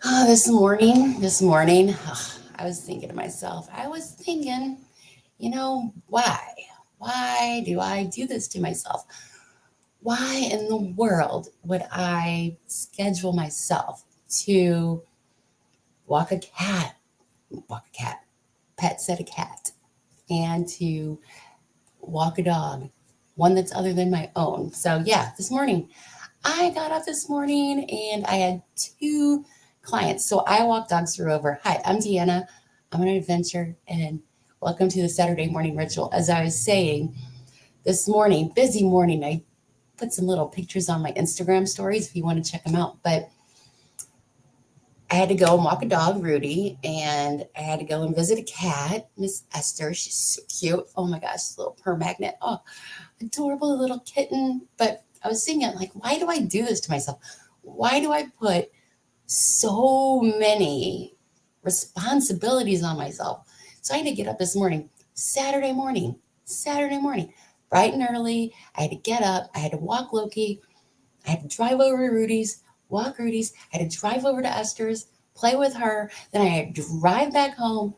This morning, I was thinking to myself, why? Why do I do this to myself? Why in the world would I schedule myself to walk a cat, walk a cat, pet set a cat, and to walk a dog, one that's other than my own? So, yeah, this morning, I got up this morning and I had two clients. So I walk dogs through over. Hi, I'm Deanna. I'm an adventure and welcome to the Saturday morning ritual. As I was saying, this morning, busy morning, I put some little pictures on my Instagram stories if you want to check them out. But I had to go and walk a dog, Rudy, and I had to go and visit a cat, Miss Esther. She's so cute. Oh my gosh, this little purr magnet. Oh, adorable little kitten. But I was thinking, like, why do I do this to myself? Why do I put so many responsibilities on myself? So I had to get up this morning, Saturday morning, bright and early. I had to get up. I had to walk Loki. I had to drive over to Rudy's, walk Rudy's. I had to drive over to Esther's, play with her. Then I had to drive back home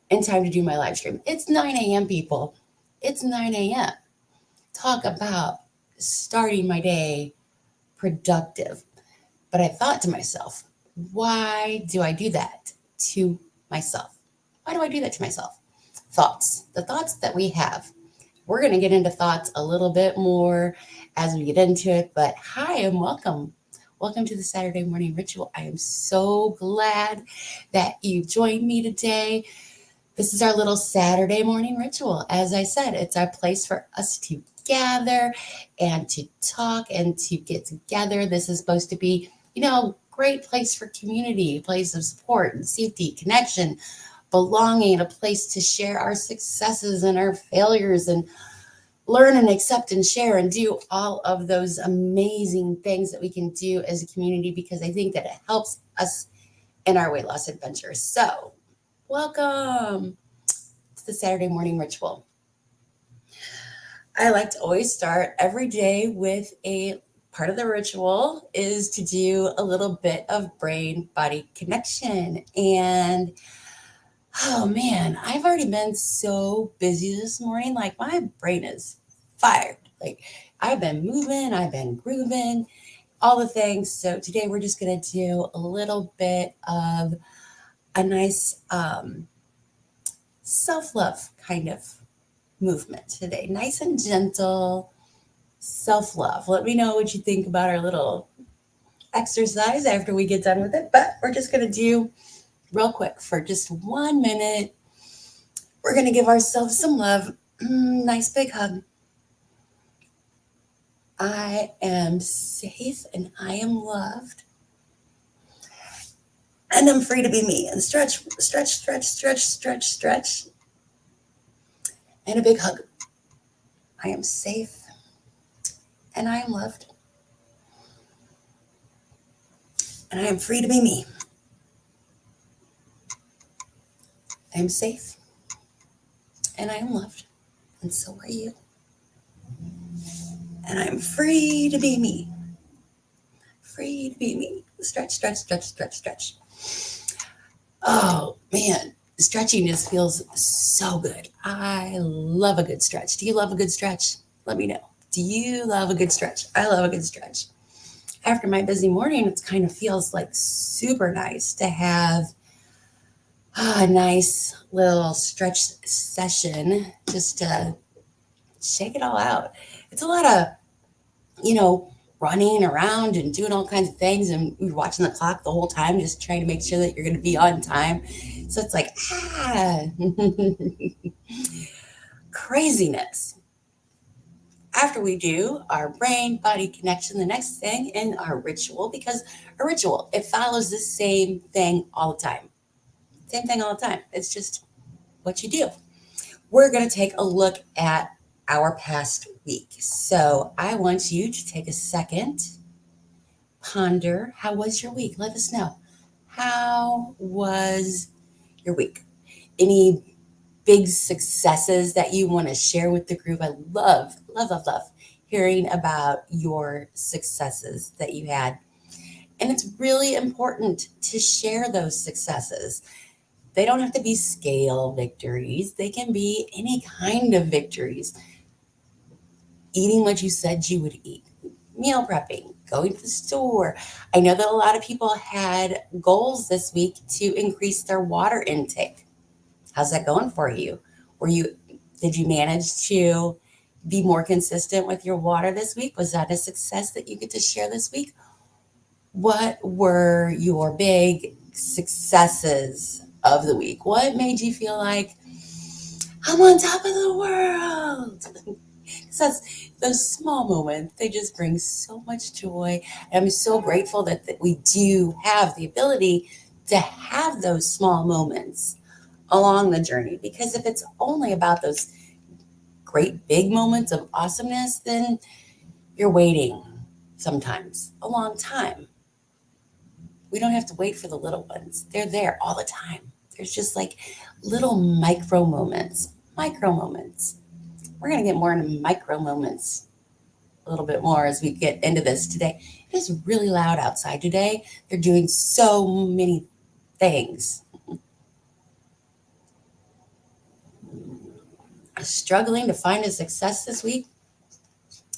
in time to do my live stream. It's 9 a.m., people. It's 9 a.m. Talk about starting my day productive. But I thought to myself, why do I do that to myself? Why do I do that to myself? Thoughts, the thoughts that we have. We're going to get into thoughts a little bit more as we get into it. But hi and welcome. Welcome to the Saturday morning ritual. I am so glad that you joined me today. This is our little Saturday morning ritual. As I said, it's our place for us to gather and to talk and to get together. This is supposed to be, great place for community, a place of support and safety, connection, belonging, a place to share our successes and our failures and learn and accept and share and do all of those amazing things that we can do as a community because I think that it helps us in our weight loss adventure. So, welcome to the Saturday morning ritual. I like to always start every day with a part of the ritual is to do a little bit of brain body connection. And oh man, I've already been so busy this morning. Like my brain is fired. Like I've been moving, I've been grooving, all the things. So today we're just going to do a little bit of a nice self love kind of movement today. Nice and gentle self love. Let me know what you think about our little exercise after we get done with it. But we're just going to do real quick for just 1 minute. We're going to give ourselves some love. Nice big hug. I am safe and I am loved. And I'm free to be me. And stretch, stretch, stretch, stretch, stretch, stretch. And a big hug. I am safe and I am loved. And I am free to be me. I am safe and I am loved. And so are you. And I'm free to be me. Free to be me. Stretch, stretch, stretch, stretch, stretch. Oh, man. Stretching just feels so good. I love a good stretch. Do you love a good stretch? Let me know. Do you love a good stretch? I love a good stretch. After my busy morning, it kind of feels like super nice to have a nice little stretch session just to shake it all out. It's a lot of, running around and doing all kinds of things. And you're watching the clock the whole time, just trying to make sure that you're going to be on time. So it's like, craziness. After we do our brain body connection, the next thing in our ritual, because a ritual, it follows the same thing all the time. Same thing all the time. It's just what you do. We're going to take a look at our past week. So I want you to take a second, ponder, how was your week? Let us know. How was your week? Any big successes that you want to share with the group? I love, love, love, love hearing about your successes that you had. And it's really important to share those successes. They don't have to be scale victories, they can be any kind of victories. Eating what you said you would eat, meal prepping, going to the store. I know that a lot of people had goals this week to increase their water intake. How's that going for you? Were you did you manage to be more consistent with your water this week? Was that a success that you get to share this week? What were your big successes of the week? What made you feel like I'm on top of the world? Because that's those small moments, they just bring so much joy. And I'm so grateful that we do have the ability to have those small moments along the journey. Because if it's only about those great big moments of awesomeness, then you're waiting sometimes a long time. We don't have to wait for the little ones. They're there all the time. There's just like little micro moments, micro moments. We're going to get more into micro moments a little bit more as we get into this today. It is really loud outside today. They're doing so many things. Struggling to find a success this week.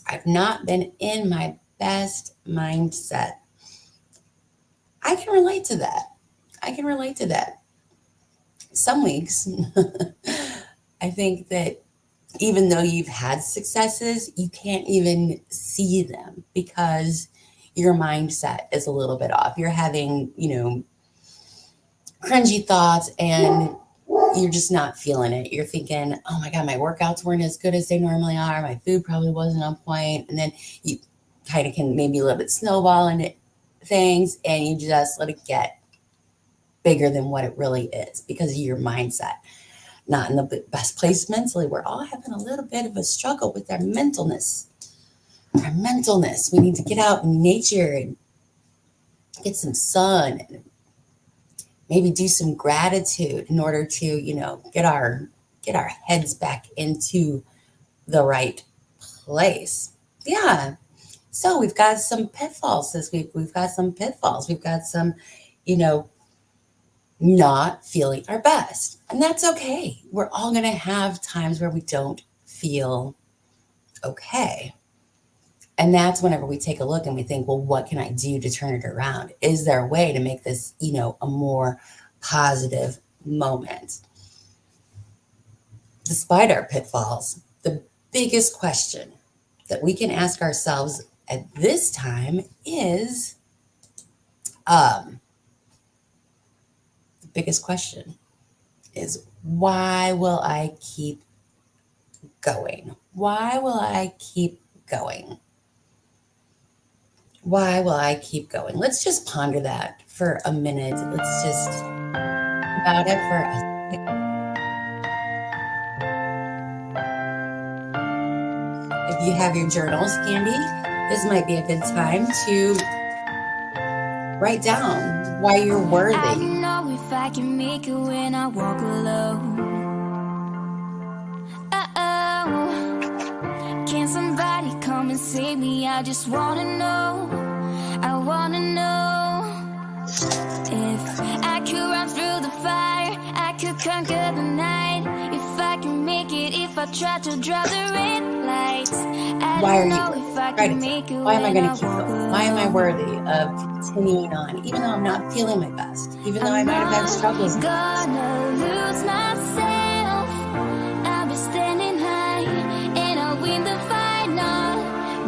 I've not been in my best mindset. I can relate to that. I can relate to that. Some weeks, I think that even though you've had successes, you can't even see them because your mindset is a little bit off. You're having, cringy thoughts and you're just not feeling it. You're thinking, oh my God, my workouts weren't as good as they normally are. My food probably wasn't on point. And then you kind of can maybe a little bit snowball into things and you just let it get bigger than what it really is because of your mindset. Not in the best place mentally. We're all having a little bit of a struggle with our mentalness. Our mentalness. We need to get out in nature and get some sun and maybe do some gratitude in order to, get our heads back into the right place. Yeah. So we've got some pitfalls this week. We've got some pitfalls. We've got some, not feeling our best. And that's okay. We're all going to have times where we don't feel okay. And that's whenever we take a look and we think, well, what can I do to turn it around? Is there a way to make this, a more positive moment? Despite our pitfalls, the biggest question that we can ask ourselves at this time is, biggest question is, why will I keep going? Why will I keep going? Why will I keep going? Let's just ponder that for a minute. Let's just about it for a second. If you have your journals handy, this might be a good time to write down why you're worthy. I know if I can make it when I walk alone. Can somebody come and save me? I just wanna know. I wanna know if I could run through the fire, I could conquer the night. If I can make it, if I try to draw the red lights. Why are you? Why am I going to keep going? Why am I worthy of continuing on, even though I'm not feeling my best, even though I might have had struggles? Gonna lose myself. I'll be standing high and I'll win the final.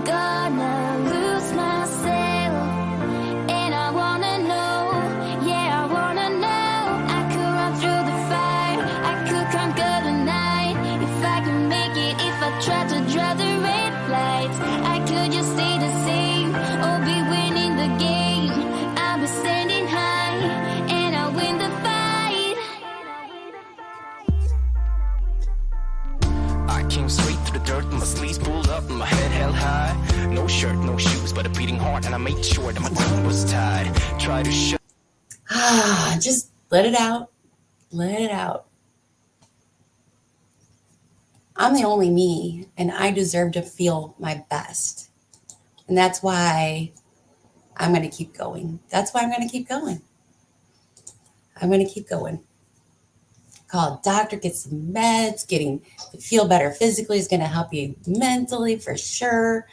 Gonna lose myself and I wanna know. Yeah, I wanna know. I could run through the fire, I could conquer the night. If I can make it, if I try to draw the red lights, I could just stay the same or be winning the game. I'll be standing high and I'll win the fight. I came straight through the dirt, my sleeves pulled up and my head held high. No shirt, no shoes, but a beating heart, and I made sure that my tongue was tied. Try to shut. Just let it out. Let it out. I'm the only me, and I deserve to feel my best. And that's why I'm going to keep going. That's why I'm going to keep going. I'm going to keep going. Call a doctor, get some meds, getting to feel better physically is going to help you mentally for sure.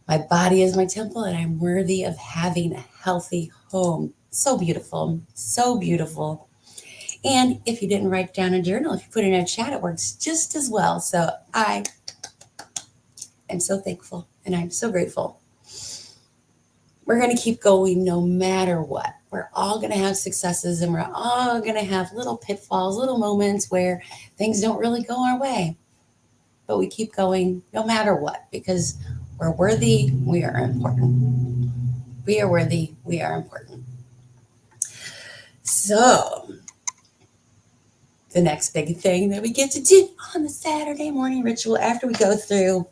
My body is my temple, and I'm worthy of having a healthy home. So beautiful. So beautiful. And if you didn't write down a journal, if you put it in a chat, it works just as well. So I am so thankful and I'm so grateful. We're going to keep going no matter what. We're all going to have successes and we're all going to have little pitfalls, little moments where things don't really go our way. But we keep going no matter what because we're worthy, we are important. We are worthy, we are important. So, the next big thing that we get to do on the Saturday morning ritual after we go through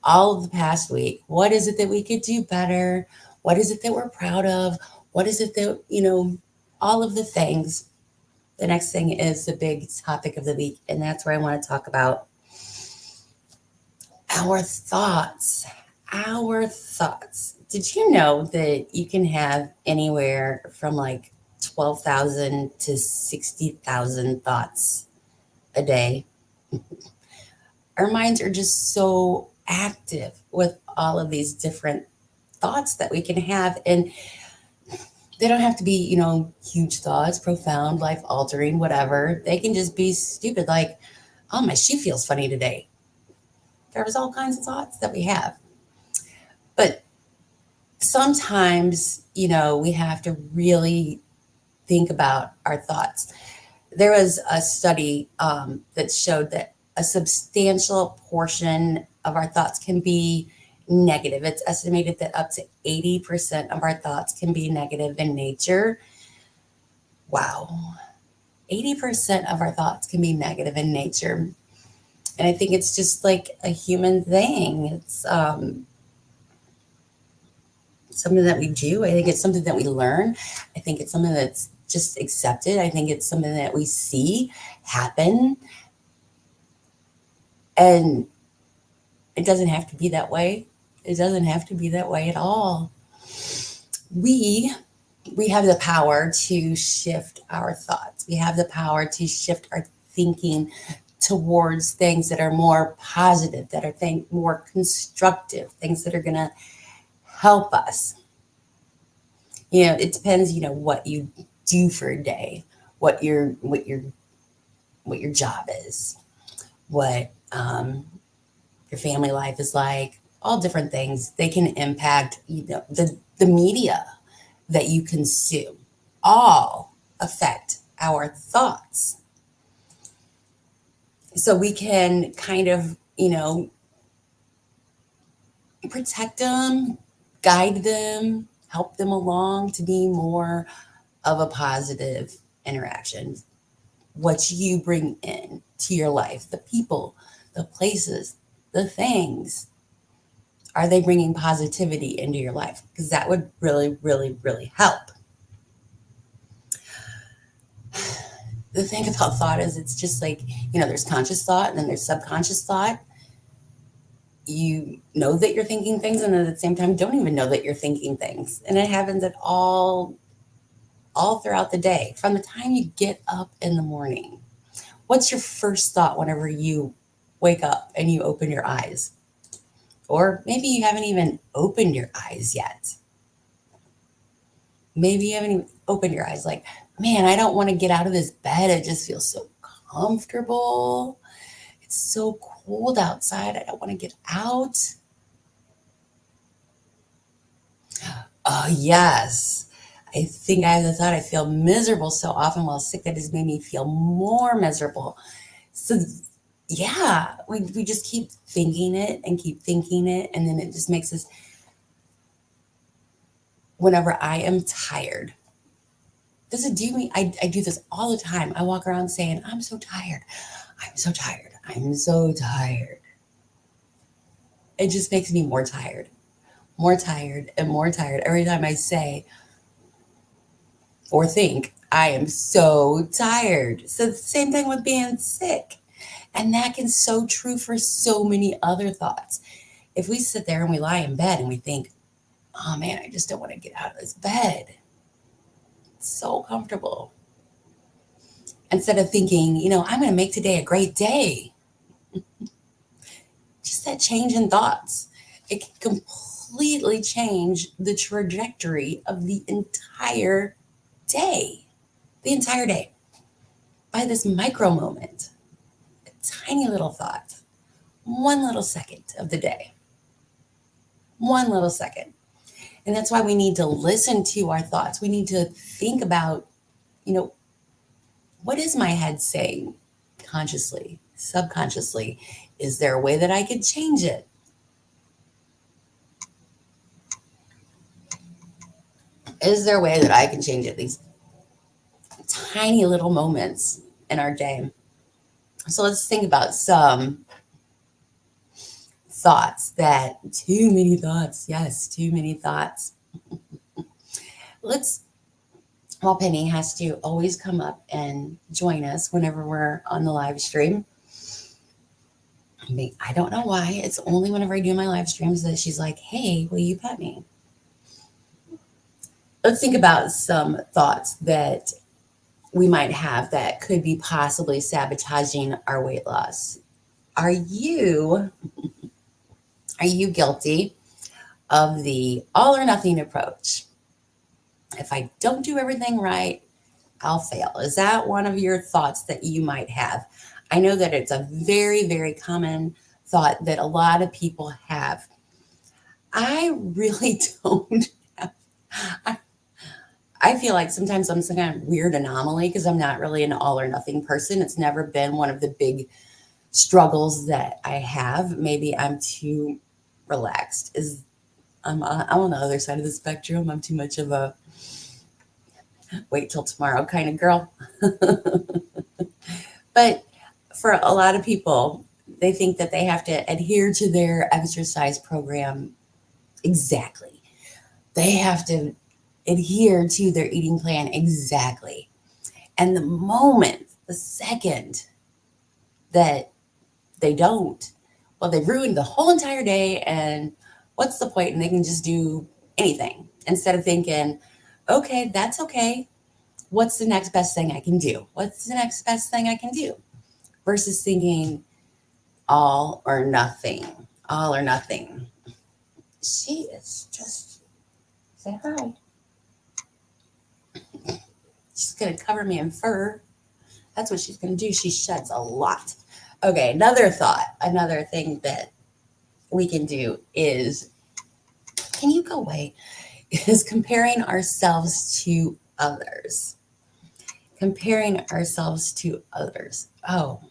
all of the past week. What is it that we could do better? What is it that we're proud of? What is it that, all of the things. The next thing is the big topic of the week, and that's where I want to talk about our thoughts. Our thoughts. Did you know that you can have anywhere from like 12,000 to 60,000 thoughts a day? Our minds are just so active with all of these different thoughts that we can have. And they don't have to be, huge thoughts, profound, life altering, whatever. They can just be stupid, like, oh, my shoe feels funny today. There's all kinds of thoughts that we have. But sometimes, we have to really think about our thoughts. There was a study that showed that a substantial portion of our thoughts can be negative. It's estimated that up to 80% of our thoughts can be negative in nature. Wow. 80% of our thoughts can be negative in nature. And I think it's just like a human thing. It's something that we do. I think it's something that we learn. I think it's something that's just accepted. I think it's something that we see happen. And it doesn't have to be that way. It doesn't have to be that way at all. We have the power to shift our thoughts. We have the power to shift our thinking towards things that are more positive, that are more constructive, things that are going to help us. It depends, what you do for a day, what your job is, what your family life is like, all different things. They can impact, the media that you consume, all affect our thoughts. So we can kind of, protect them, guide them, help them along to be more of a positive interaction. What you bring in to your life, the people, the places, the things, are they bringing positivity into your life? Because that would really, really, really help. The thing about thought is it's just like, there's conscious thought and then there's subconscious thought. You know that you're thinking things and then at the same time don't even know that you're thinking things. And it happens at all throughout the day. From the time you get up in the morning, what's your first thought whenever you wake up and you open your eyes? Or maybe you haven't even opened your eyes yet. Maybe you haven't even opened your eyes. Like, man, I don't want to get out of this bed. It just feels so comfortable. It's so cold outside. I don't want to get out. Oh, yes. I think I have the thought I feel miserable so often while sick that has made me feel more miserable. So yeah, we just keep thinking it and keep thinking it. And then it just makes us, whenever I am tired, does it do me? I do this all the time. I walk around saying, I'm so tired. I'm so tired. I'm so tired. It just makes me more tired and more tired every time I say or think, I am so tired. So the same thing with being sick. And that can so true for so many other thoughts. If we sit there and we lie in bed and we think, oh man, I just don't want to get out of this bed. It's so comfortable. Instead of thinking, I'm going to make today a great day. Just that change in thoughts. It can completely change the trajectory of the entire day. The entire day. By this micro moment, a tiny little thought, one little second of the day, one little second. And that's why we need to listen to our thoughts. We need to think about, you know, what is my head saying consciously, subconsciously? Is there a way that I could change it? Is there a way that I can change it? These tiny little moments in our day. So let's think about some thoughts that, too many thoughts. Yes, too many thoughts. Let's, well, Penny has to always come up and join us whenever we're on the live stream. I don't know why. It's only whenever I do my live streams that she's like, hey, will you pet me? Let's think about some thoughts that we might have that could be possibly sabotaging our weight loss. Are you guilty of the all or nothing approach? If I don't do everything right, I'll fail. Is that one of your thoughts that you might have? I know that it's a very, very common thought that a lot of people have. I really don't have, I, I feel like sometimes I'm some kind of weird anomaly because I'm not really an all or nothing person. It's never been one of the big struggles that I have. Maybe I'm too relaxed. I'm on the other side of the spectrum. I'm too much of a wait till tomorrow kind of girl. But for a lot of people, they think that they have to adhere to their exercise program exactly. They have to adhere to their eating plan exactly. And the moment, the second that they don't, well, they've ruined the whole entire day. And what's the point? And they can just do anything instead of thinking, okay, that's okay. What's the next best thing I can do? What's the next best thing I can do? Versus thinking all or nothing, all or nothing. She is just, say hi. She's going to cover me in fur. That's what she's going to do. She sheds a lot. Okay, another thought, another thing that we can do is, can you go away? Is comparing ourselves to others. Comparing ourselves to others. Oh,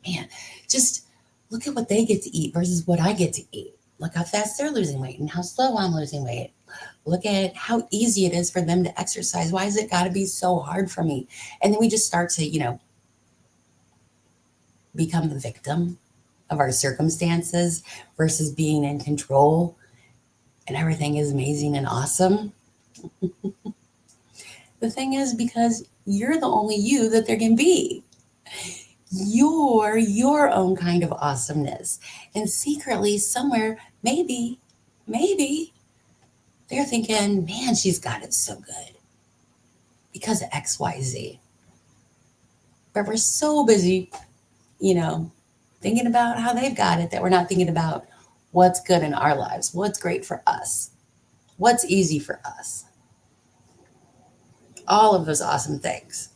man. Just look at what they get to eat versus what I get to eat. Look how fast they're losing weight and how slow I'm losing weight. Look at how easy it is for them to exercise. Why has it got to be so hard for me? And then we just start to, become the victim of our circumstances versus being in control and everything is amazing and awesome. The thing is, because you're the only you that there can be. You're your own kind of awesomeness. And secretly, somewhere, maybe they're thinking, man, she's got it so good because of XYZ. But we're so busy, you know, thinking about how they've got it that we're not thinking about what's good in our lives, what's great for us, what's easy for us. All of those awesome things.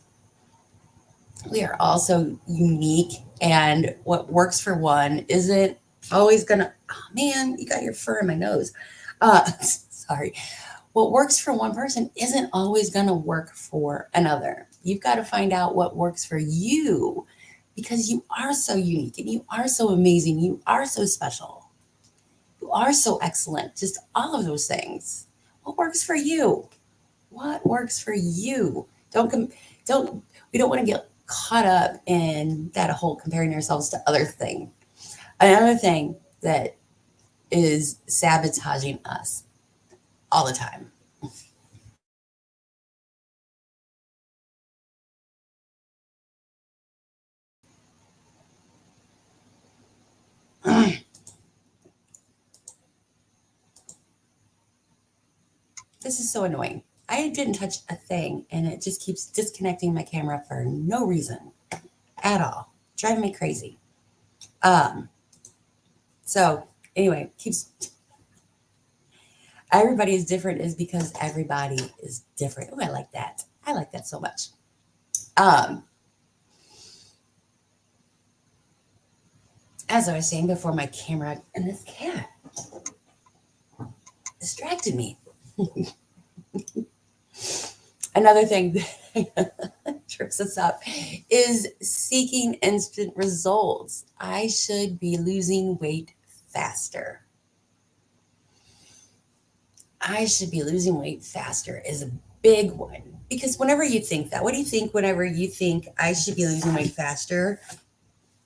We are also unique, and what works for one isn't always gonna, oh man, you got your fur in my nose. Sorry. What works for one person isn't always gonna work for another. You've got to find out what works for you because you are so unique and you are so amazing. You are so special. You are so excellent. Just all of those things. What works for you? What works for you? Don't we don't want to get caught up in that whole comparing ourselves to other thing. Another thing that is sabotaging us all the time. This is so annoying. I didn't touch a thing and it just keeps disconnecting my camera for no reason at all. Driving me crazy. Um, so anyway, keeps everybody is different is because everybody is different. Oh, I like that. I like that so much. Um, as I was saying before, my camera and this cat distracted me. Another thing that trips us up is seeking instant results. I should be losing weight faster. I should be losing weight faster is a big one. Because whenever you think that, what do you think whenever you think I should be losing weight faster?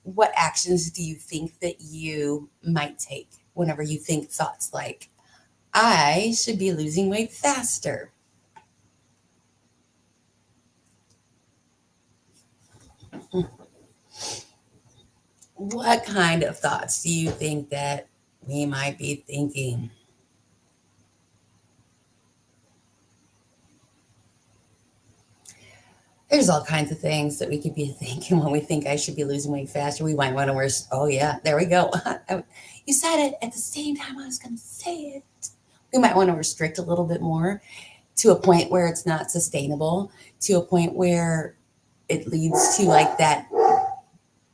What actions do you think that you might take whenever you think thoughts like, I should be losing weight faster? What kind of thoughts do you think that we might be thinking? There's all kinds of things that we could be thinking when we think I should be losing weight faster. We might want to, oh yeah, there we go. You said it at the same time I was going to say it. We might want to restrict a little bit more to a point where it's not sustainable, to a point where it leads to like that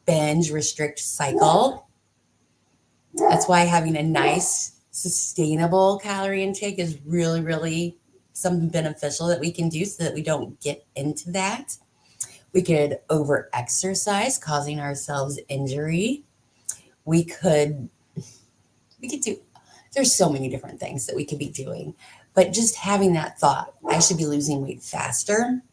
binge restrict cycle. That's why having a nice, sustainable calorie intake is really, really something beneficial that we can do so that we don't get into that. We could over exercise, causing ourselves injury. We could do, there's so many different things that we could be doing, but just having that thought, I should be losing weight faster,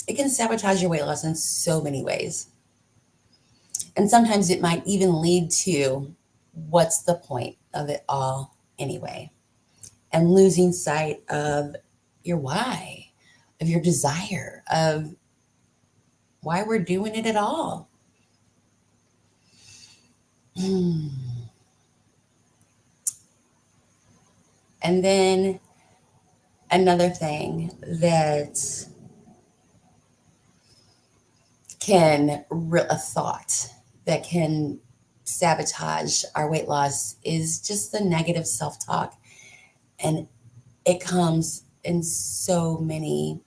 it can sabotage your weight loss in so many ways. And sometimes it might even lead to what's the point of it all anyway? And losing sight of your why, of your desire, of why we're doing it at all. And then another thing that a thought that can sabotage our weight loss is just the negative self-talk. And it comes in so many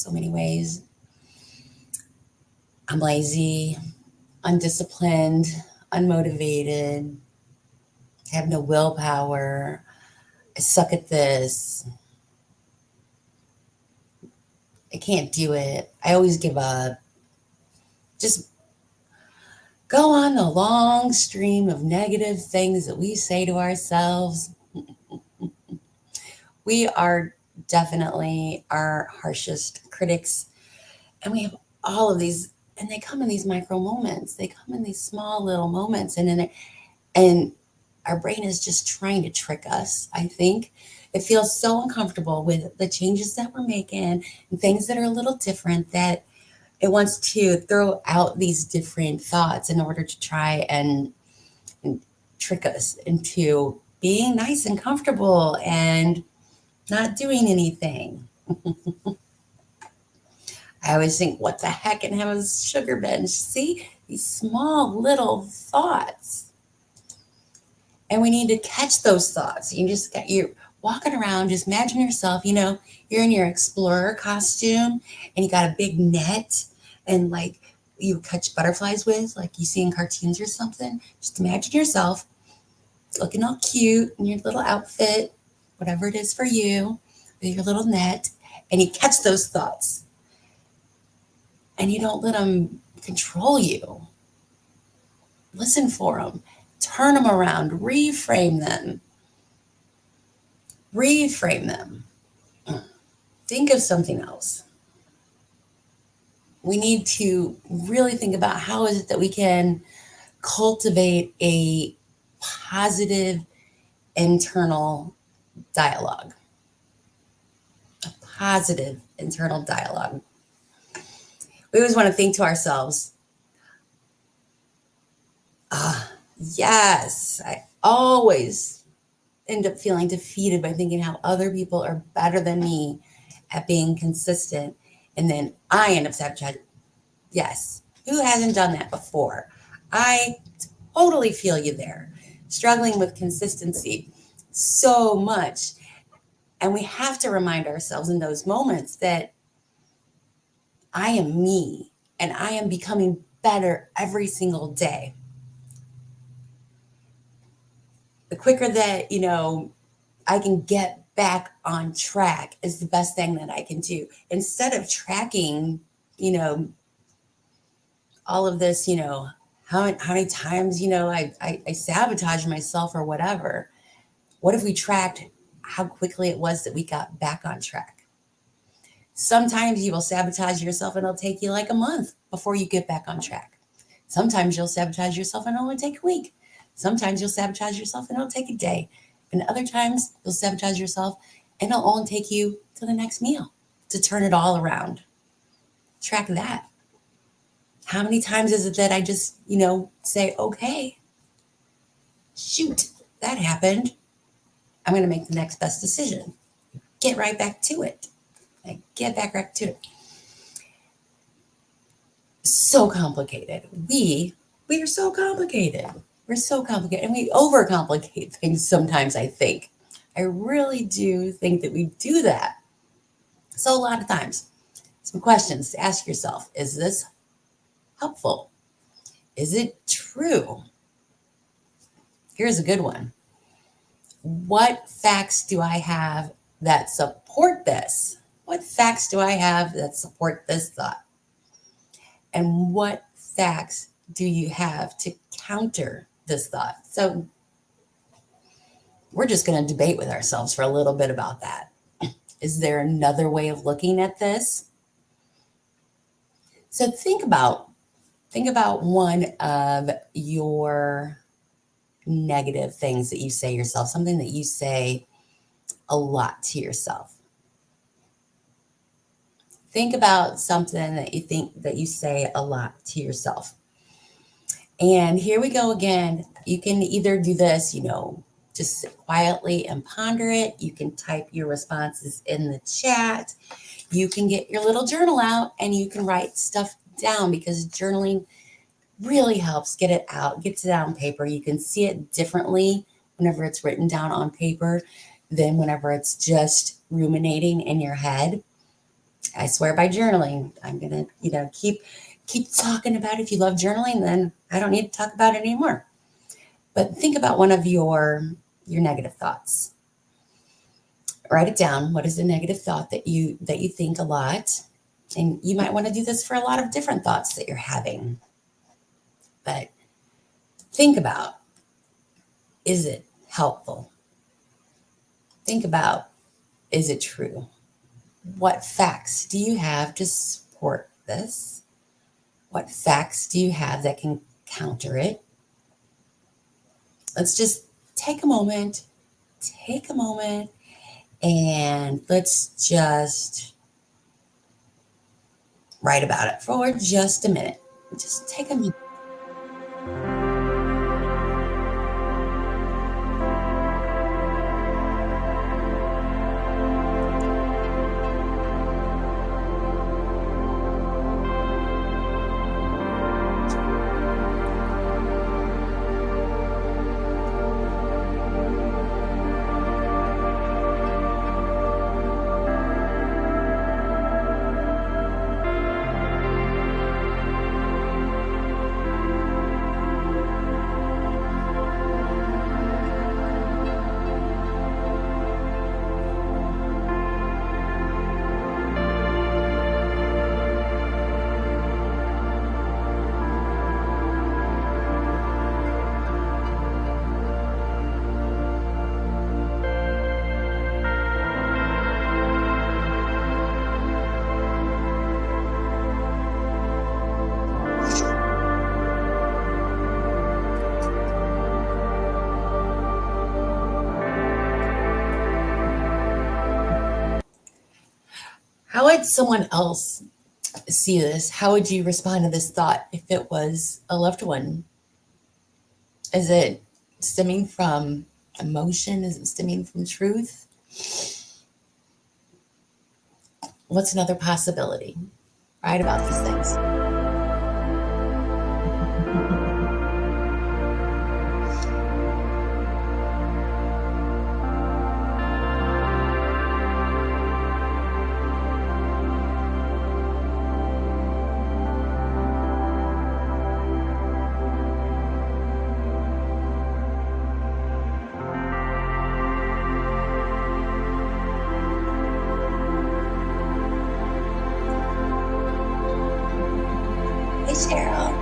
ways. I'm lazy, undisciplined, unmotivated, have no willpower, I suck at this, I can't do it, I always give up. Just go on a long stream of negative things that we say to ourselves. We are definitely our harshest critics. And we have all of these, and they come in these micro moments. They come in these small little moments. And our brain is just trying to trick us, I think. It feels so uncomfortable with the changes that we're making and things that are a little different that it wants to throw out these different thoughts in order to try and trick us into being nice and comfortable and not doing anything. I always think, what the heck, and have a sugar binge. See, these small little thoughts. And we need to catch those thoughts. You're walking around, just imagine yourself, you're in your explorer costume and you got a big net and like you catch butterflies with, like you see in cartoons or something. Just imagine yourself looking all cute in your little outfit, whatever it is for you, with your little net, and you catch those thoughts. And you don't let them control you. Listen for them. Turn them around. Reframe them. Think of something else. We need to really think about how is it that we can cultivate a positive internal dialogue. A positive internal dialogue. We always want to think to ourselves, yes, I always end up feeling defeated by thinking how other people are better than me at being consistent. And then I end up sabotaging. Yes. Who hasn't done that before? I totally feel you there. Struggling with consistency so much. And we have to remind ourselves in those moments that I am me and I am becoming better every single day. The quicker that, I can get back on track is the best thing that I can do. Instead of tracking, you know, all of this, how many times, I sabotage myself or whatever. What if we tracked how quickly it was that we got back on track? Sometimes you will sabotage yourself and it'll take you like a month before you get back on track. Sometimes you'll sabotage yourself and it'll only take a week. Sometimes you'll sabotage yourself and it'll take a day. And other times you'll sabotage yourself and it'll only take you to the next meal to turn it all around. Track that. How many times is it that I just, say, okay, shoot, that happened. I'm going to make the next best decision. Get right back to it. Get back right to it. So complicated. We are so complicated. We're so complicated. And we overcomplicate things sometimes, I think. I really do think that we do that. So a lot of times, some questions to ask yourself. Is this helpful? Is it true? Here's a good one. What facts do I have that support this? What facts do I have that support this thought? And what facts do you have to counter this thought? So we're just going to debate with ourselves for a little bit about that. Is there another way of looking at this? So think about one of your negative things that you say yourself, something that you say a lot to yourself. Think about something that you think that you say a lot to yourself. And here we go again. You can either do this, just sit quietly and ponder it. You can type your responses in the chat. You can get your little journal out and you can write stuff down, because journaling really helps get it out, get it on paper. You can see it differently whenever it's written down on paper than whenever it's just ruminating in your head. I swear by journaling. I'm going to, keep talking about it. If you love journaling, then I don't need to talk about it anymore. But think about one of your negative thoughts. Write it down. What is the negative thought that you think a lot? And you might want to do this for a lot of different thoughts that you're having. But think about, is it helpful? Think about, is it true? What facts do you have to support this? What facts do you have that can counter it? Let's just take a moment, and let's just write about it for just a minute. Just take a minute. How would someone else see this? How would you respond to this thought if it was a loved one? Is it stemming from Emotion isn't stemming from truth. What's another possibility, right, about these things? Hey, Cheryl.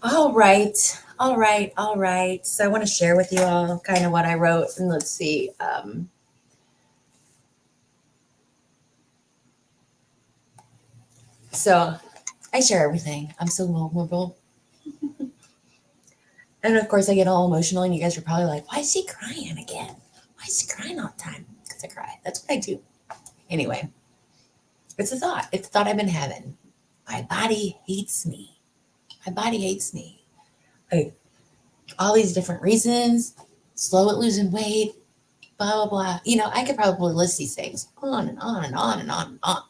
All right. All right. All right. So I want to share with you all kind of what I wrote. And let's see. So I share everything. I'm so vulnerable. And of course, I get all emotional. And you guys are probably like, why is she crying again? Why is she crying all the time? Because I cry. That's what I do. Anyway, it's a thought. It's a thought I've been having. My body hates me. My body hates me. Like, all these different reasons, slow at losing weight, blah, blah, blah. You know, I could probably list these things on and on and on and on and on.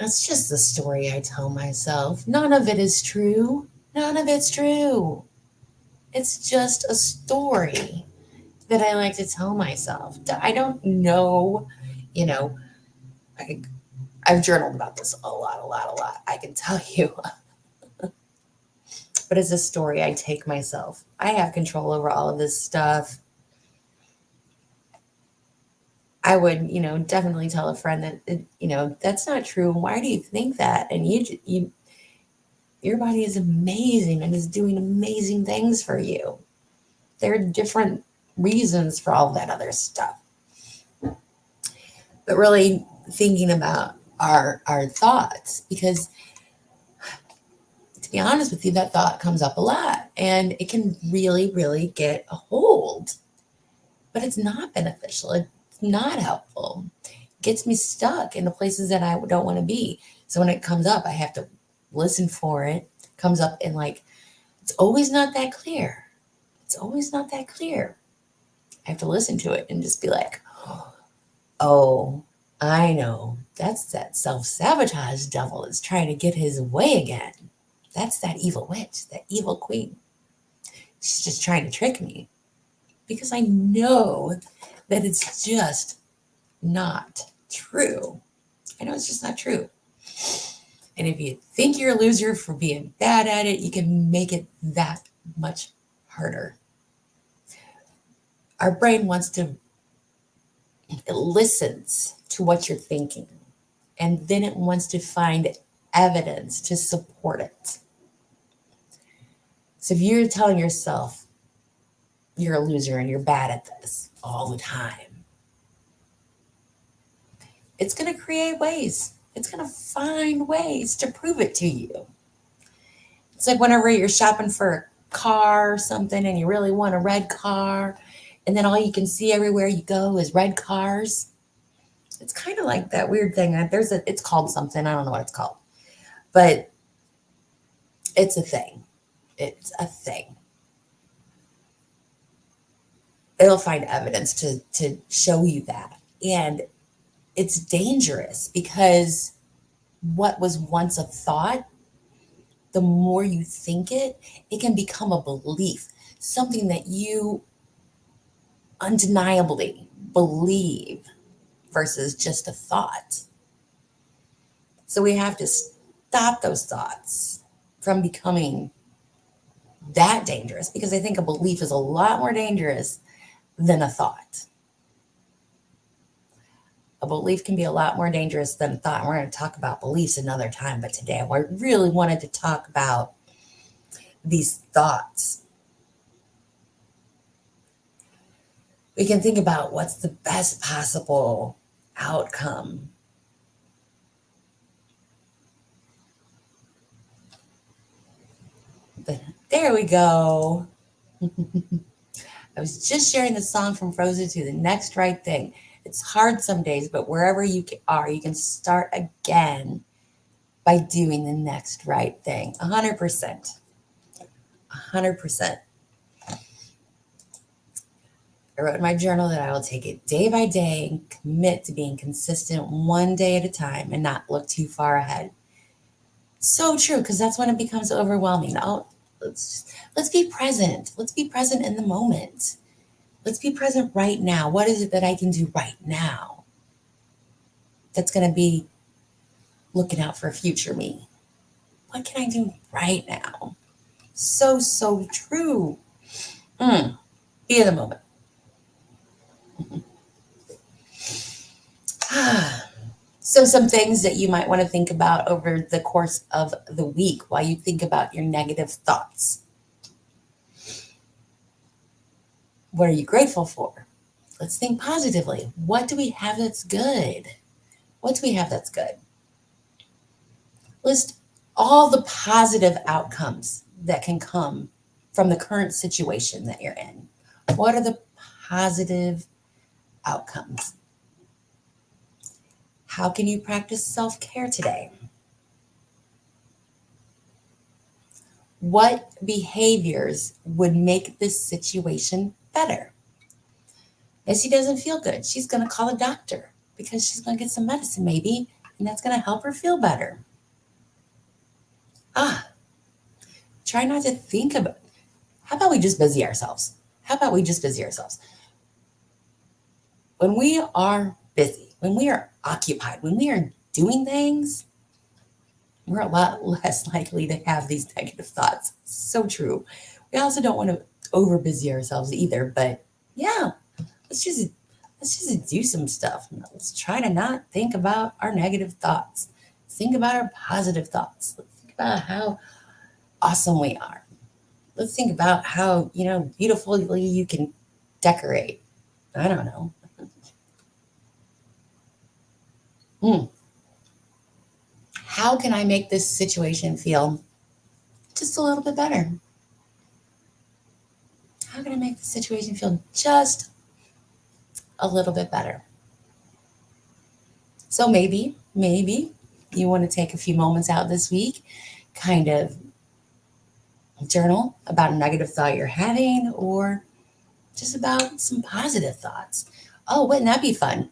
It's just the story I tell myself. None of it is true. None of it's true. It's just a story that I like to tell myself. I don't know, you know, I've journaled about this a lot. I can tell you. But it's a story I take myself. I have control over all of this stuff. I would, definitely tell a friend that, that's not true. Why do you think that? And your body is amazing and is doing amazing things for you. There are different reasons for all that other stuff. But really thinking about our thoughts, because to be honest with you, that thought comes up a lot and it can really, really get a hold. But it's not beneficial. It's not helpful. It gets me stuck in the places that I don't want to be. So when it comes up, I have to listen for it. It comes up and it's always not that clear. It's always not that clear. I have to listen to it and just be like, oh, I know. That's that self-sabotage devil is trying to get his way again. That's that evil witch, that evil queen. She's just trying to trick me because I know that it's just not true. I know it's just not true. And if you think you're a loser for being bad at it, you can make it that much harder. Our brain it listens to what you're thinking, and then it wants to find evidence to support it. So if you're telling yourself you're a loser and you're bad at this all the time, it's going to create ways. It's going to find ways to prove it to you. It's like whenever you're shopping for a car or something and you really want a red car, and then all you can see everywhere you go is red cars. It's kind of like that weird thing. It's called something. I don't know what it's called, but it's a thing. It's a thing. It'll find evidence to show you that. And it's dangerous because what was once a thought, the more you think it can become a belief, something that you undeniably believe versus just a thought. So we have to stop those thoughts from becoming that dangerous, because I think a belief is a lot more dangerous than a thought. A belief can be a lot more dangerous than a thought. We're going to talk about beliefs another time, but today I really wanted to talk about these thoughts. We can think about what's the best possible outcome. But There we go. I was just sharing the song from Frozen to the next right thing. It's hard some days, but wherever you are, you can start again by doing the next right thing. 100%. 100%. I wrote in my journal that I will take it day by day and commit to being consistent one day at a time and not look too far ahead. So true, because that's when it becomes overwhelming. Oh, let's be present. Let's be present in the moment. Let's be present right now. What is it that I can do right now that's going to be looking out for future me? What can I do right now? So, so true. Be in the moment. So, some things that you might want to think about over the course of the week while you think about your negative thoughts. What are you grateful for? Let's think positively. What do we have that's good? What do we have that's good? List all the positive outcomes that can come from the current situation that you're in. What are the positive outcomes? How can you practice self-care today? What behaviors would make this situation better? Missy doesn't feel good. She's going to call a doctor because she's going to get some medicine, maybe, and that's going to help her feel better. Try not to think about. How about we just busy ourselves? How about we just busy ourselves? When we are busy, when we are occupied, when we are doing things, we're a lot less likely to have these negative thoughts. So true. We also don't want to over busy ourselves either, but yeah, let's just do some stuff. Let's try to not think about our negative thoughts. Let's think about our positive thoughts. Let's think about how awesome we are. Let's think about how, beautifully you can decorate. I don't know. How can I make this situation feel just a little bit better? How can I make the situation feel just a little bit better? So maybe you want to take a few moments out this week, kind of journal about a negative thought you're having or just about some positive thoughts. Oh, wouldn't that be fun?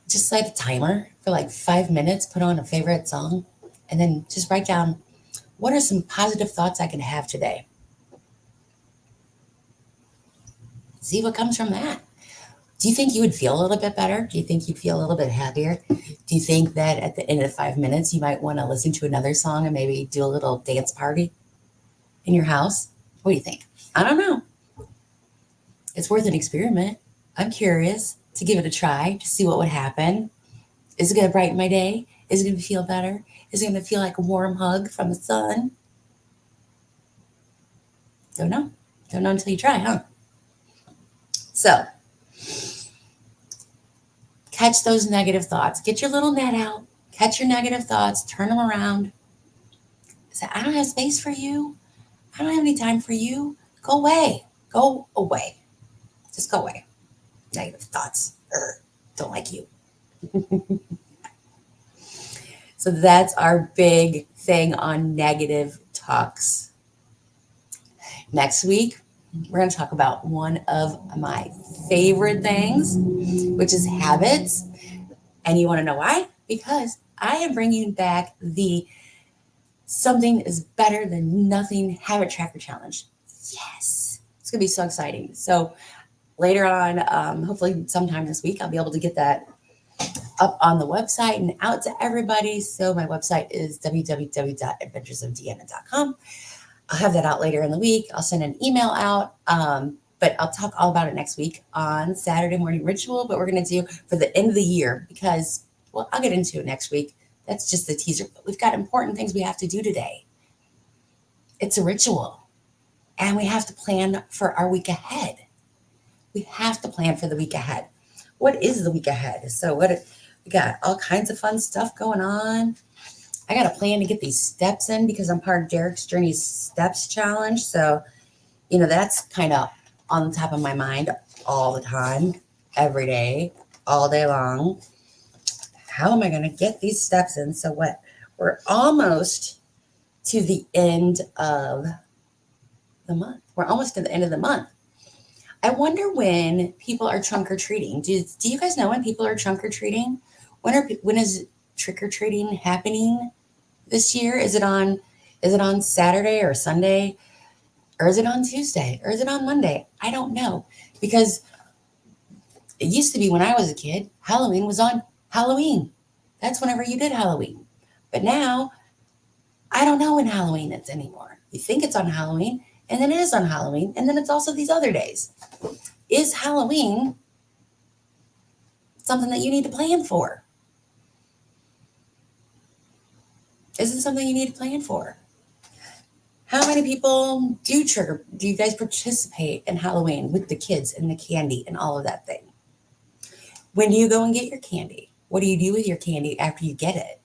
Just like a timer for like 5 minutes, put on a favorite song, and then just write down what are some positive thoughts I can have today. See what comes from that. Do you think you would feel a little bit better? Do you think you'd feel a little bit happier? Do you think that at the end of 5 minutes, you might want to listen to another song and maybe do a little dance party in your house? What do you think? I don't know. It's worth an experiment. I'm curious to give it a try to see what would happen. Is it going to brighten my day? Is it going to feel better? Is it going to feel like a warm hug from the sun? Don't know. Don't know until you try, huh? So, catch those negative thoughts. Get your little net out. Catch your negative thoughts. Turn them around. Say, I don't have space for you. I don't have any time for you. Go away. Go away. Just go away. Negative thoughts. Don't like you. So that's our big thing on negative talks. Next week, we're going to talk about one of my favorite things, which is habits. And you want to know why? Because I am bringing back the Something is Better Than Nothing Habit Tracker Challenge. Yes. It's going to be so exciting. So later on, hopefully sometime this week, I'll be able to get that up on the website and out to everybody. So my website is www.adventuresofdeanna.com. I'll have that out later in the week. I'll send an email out, but I'll talk all about it next week on Saturday Morning Ritual. But we're going to do for the end of the year because, well, I'll get into it next week. That's just the teaser. But we've got important things we have to do today. It's a ritual, and we have to plan for our week ahead. We have to plan for the week ahead. What is the week ahead? So we got all kinds of fun stuff going on. I got a plan to get these steps in because I'm part of Derek's Journey's Steps Challenge. So, that's kind of on the top of my mind all the time, every day, all day long. How am I going to get these steps in? So, what? We're almost to the end of the month. We're almost to the end of the month. I wonder when people are trunk or treating. Do you guys know when people are trunk or treating? When is trick or treating happening this year? Is it on Saturday or Sunday, or is it on Tuesday, or is it on Monday? I don't know, because it used to be when I was a kid, Halloween was on Halloween. That's whenever you did Halloween. But now I don't know when Halloween is anymore. You think it's on Halloween, and then it is on Halloween, and then it's also these other days. Is Halloween something that you need to plan for? Is it something you need to plan for? How many people do you guys participate in Halloween with the kids and the candy and all of that thing? When do you go and get your candy? What do you do with your candy after you get it?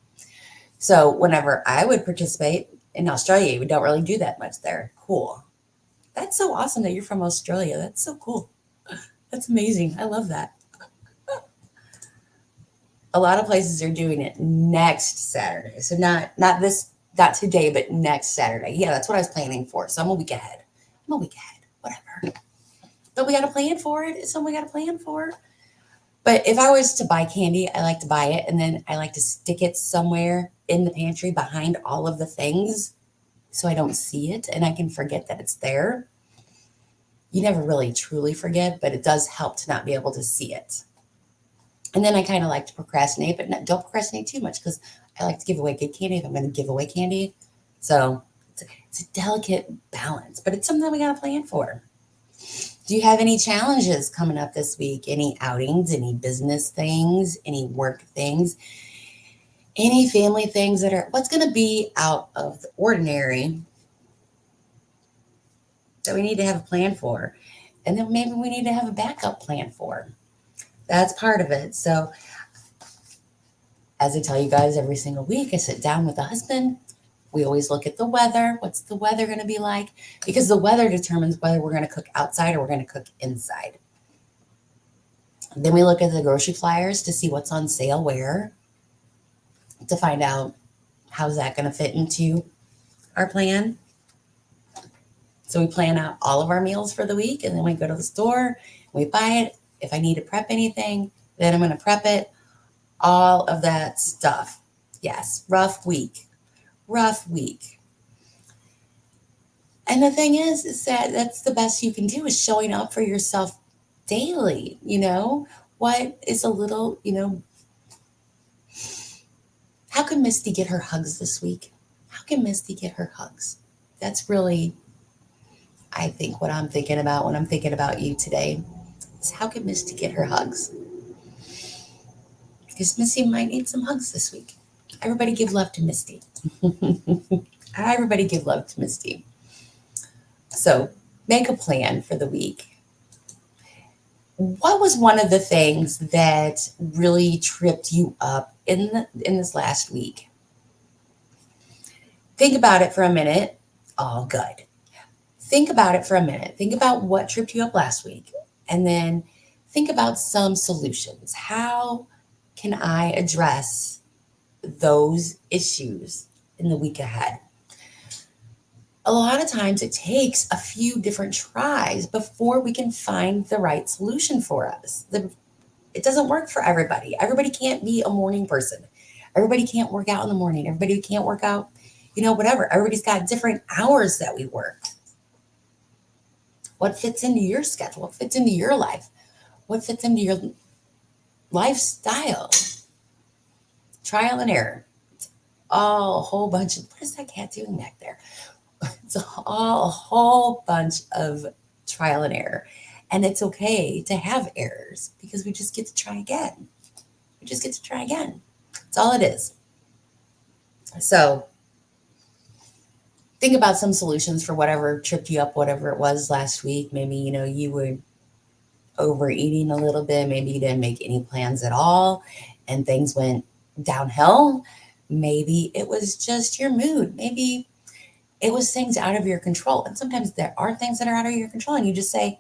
So whenever I would participate in Australia, we don't really do that much there. Cool. That's so awesome that you're from Australia. That's so cool. That's amazing. I love that. A lot of places are doing it next Saturday. So not today, but next Saturday. Yeah, that's what I was planning for. So I'm a week ahead. Whatever. But we got to plan for it. It's something we got to plan for. But if I was to buy candy, I like to buy it and then I like to stick it somewhere in the pantry behind all of the things so I don't see it and I can forget that it's there. You never really truly forget, but it does help to not be able to see it. And then I kind of like to procrastinate, but don't procrastinate too much because I like to give away good candy if I'm going to give away candy. So it's a delicate balance, but it's something we got to plan for. Do you have any challenges coming up this week? Any outings, any business things, any work things, any family things what's going to be out of the ordinary that we need to have a plan for? And then maybe we need to have a backup plan for. That's part of it. So as I tell you guys every single week, I sit down with the husband. We always look at the weather. What's the weather going to be like? Because the weather determines whether we're going to cook outside or we're going to cook inside. Then we look at the grocery flyers to see what's on sale where, to find out how's that going to fit into our plan. So we plan out all of our meals for the week, and then we go to the store, we buy it. If I need to prep anything, then I'm going to prep it. All of that stuff. Yes, rough week. And the thing is that that's the best you can do is showing up for yourself daily. What is a little, how can Misty get her hugs this week? How can Misty get her hugs? That's really, I think, what I'm thinking about when I'm thinking about you today is how can Misty get her hugs? Because Misty might need some hugs this week. Everybody give love to Misty. Everybody give love to Misty. So make a plan for the week. What was one of the things that really tripped you up in this last week? Think about it for a minute. Oh, good. Think about it for a minute. Think about what tripped you up last week. And then think about some solutions. How can I address those issues in the week ahead? A lot of times it takes a few different tries before we can find the right solution for us. It doesn't work for everybody. Everybody can't be a morning person. Everybody can't work out in the morning. Everybody can't work out, whatever. Everybody's got different hours that we work. What fits into your schedule? What fits into your life? What fits into your lifestyle? Trial and error. It's all a whole bunch of, what is that cat doing back there? It's all a whole bunch of trial and error. And it's okay to have errors because we just get to try again. That's all it is. So think about some solutions for whatever tripped you up, whatever it was last week. Maybe, you were overeating a little bit. Maybe you didn't make any plans at all and things went downhill. Maybe it was just your mood. Maybe it was things out of your control. And sometimes there are things that are out of your control, and you just say,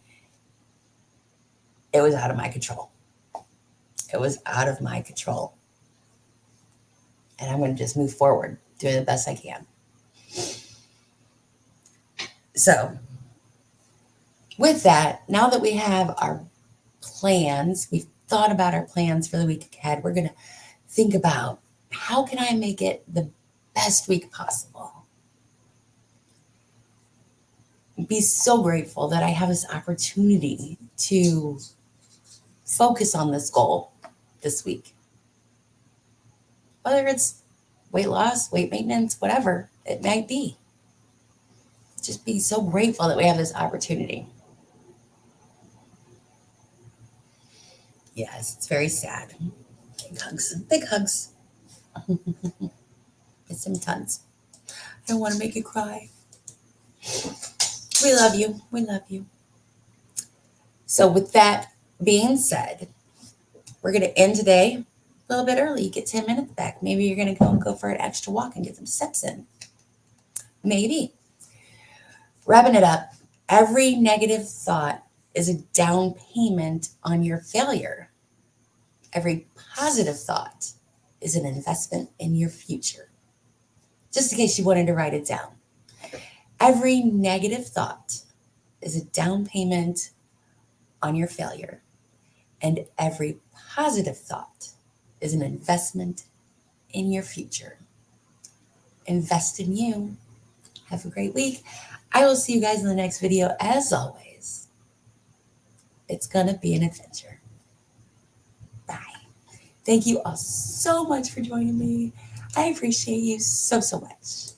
it was out of my control. It was out of my control. And I'm going to just move forward, doing the best I can. So, with that, now that we have our plans, we've thought about our plans for the week ahead, we're going to think about, how can I make it the best week possible? Be so grateful that I have this opportunity to focus on this goal this week. Whether it's weight loss, weight maintenance, whatever it might be. Just be so grateful that we have this opportunity. Yes, it's very sad. Big hugs. Big hugs. It's some tons. I don't want to make you cry. We love you. We love you. So with that being said, we're going to end today a little bit early. You get 10 minutes back. Maybe you're going to go for an extra walk and get some steps in. Maybe. Wrapping it up, every negative thought is a down payment on your failure. Every positive thought is an investment in your future. Just in case you wanted to write it down. Every negative thought is a down payment on your failure. And every positive thought is an investment in your future. Invest in you. Have a great week. I will see you guys in the next video. As always, it's going to be an adventure. Bye. Thank you all so much for joining me. I appreciate you so, so much.